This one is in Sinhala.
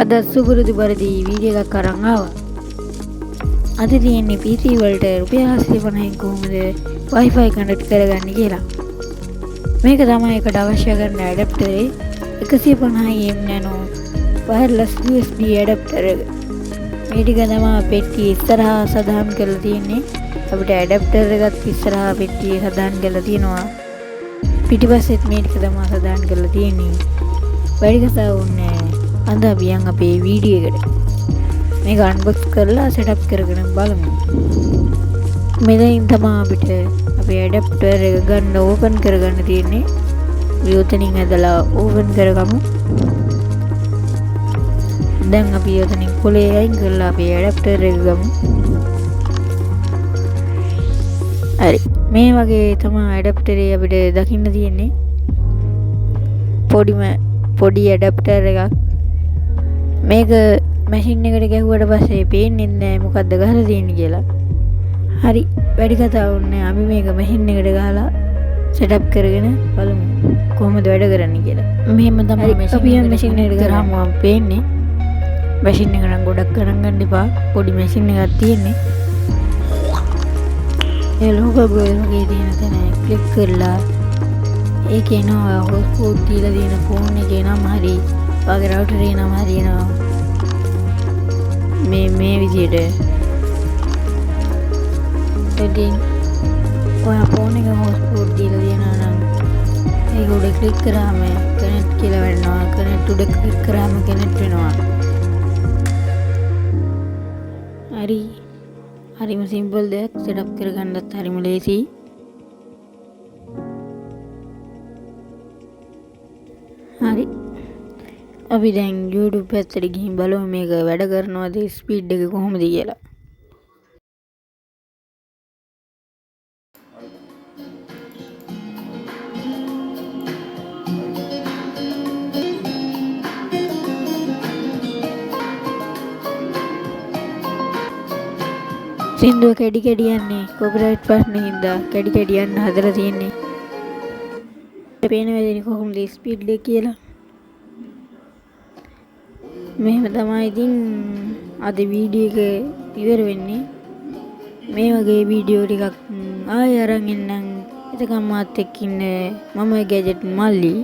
අද සුපුරුදු පරිදි වීඩියෝ එකක් අරන් ආවා. අද තියෙන්නේ PC වලට රුපියල් 750න් කොහොමද Wi-Fi කනෙක්ට් කරගන්නේ කියලා. මේක තමයි එකට අවශ්‍ය කරන ඇඩැප්ටරේ 150 nano wireless USB ඇඩැප්ටර් එක. මේ ටික තමයි පෙට්ටිය ඉස්සරහා සදාම් කරලා තියෙන්නේ. අපිට ඇඩැප්ටර් එකත් ඉස්සරහා පෙට්ටියේ සදාම් කරලා තියෙනවා. පිටිපස්සෙත් මේ ටික තමයි සදාම් කරලා තියෙන්නේ. වැඩි කතා වුණේ අද අපි යන් අපේ වීඩියෝ එකට. මේක අන්බොක්ස් කරලා සෙටප් කරගෙන බලමු. මෙතනින් තමයි අපිට අපේ ඇඩැප්ටර් එක ගන්න ඕපන් කරගන්න තියෙන්නේ. යොතනින් ඇදලා ඕපන් කරගමු. දැන් අපි යොතනින් කොලේ අයින් කරලා අපේ ඇඩැප්ටර් එක ගමු. හරි. මේ වගේ තමයි ඇඩැප්ටරේ අපිට දකින්න තියෙන්නේ. පොඩි ඇඩැප්ටර් එකක්. මේක මැෂින් එකට ගැහුවට පස්සේ පේන්නේ නැහැ මොකද්ද ගහලා තියෙන්නේ කියලා. හරි වැඩි කතා වුණේ අපි මේක මැෂින් එකට ගහලා සෙටප් කරගෙන බලමු කොහොමද වැඩ කරන්නේ කියලා. මෙහෙම තමයි මැෂින් එකට ගහම පේන්නේ. මැෂින් එක නම් ගොඩක් ගණන් ගන්න එපා. පොඩි මැෂින් එකක් තියෙන්නේ. ඒ ලෝගෝ වගේ තියෙන තැන ක්ලික් කරලා ඒකේ නෝ හොස්පෝට් දීලා තියෙන ෆෝන් එකේ නම හරි වගේ රවුටරේ නම හරියනවා. මේ විදිහට ඉතින් ඔයා ෆෝන් එක හොස්පෝට් දීලා තියෙනවා නම් ඒක උඩ ක්ලික් කරාම කනෙක්ට් කියලා වෙනවා. කනෙක්ට් උඩ ක්ලික් කරාම කනෙක්ට් වෙනවා. හරිම සිම්පල් දෙයක්. සෙටප් කරගන්නත් හරිම ලේසියි. හරි අපි දැන් YouTube පැත්තට ගිහින් බලමු මේක වැඩ කරනවද ස්පීඩ් එක කොහොමද කියලා. සින්දුව කැඩි කැඩි යන්නේ කොපිරයිට් ප්‍රශ්නේ හින්දා කැඩි කැඩි යන්න හදලා තියෙන්නේ. පේනවා ඉතින් කොහොමද ස්පීඩ් එක කියලා. මෙහෙම තමයි ඉතින් අද වීඩියෝ එක ඉවර වෙන්නේ. මේ වගේ වීඩියෝ ටිකක් ආයෙ අරන් එන්නම්. එතකම් මාත් එක්ක ඉන්න මම ගැජට් මල්ලි.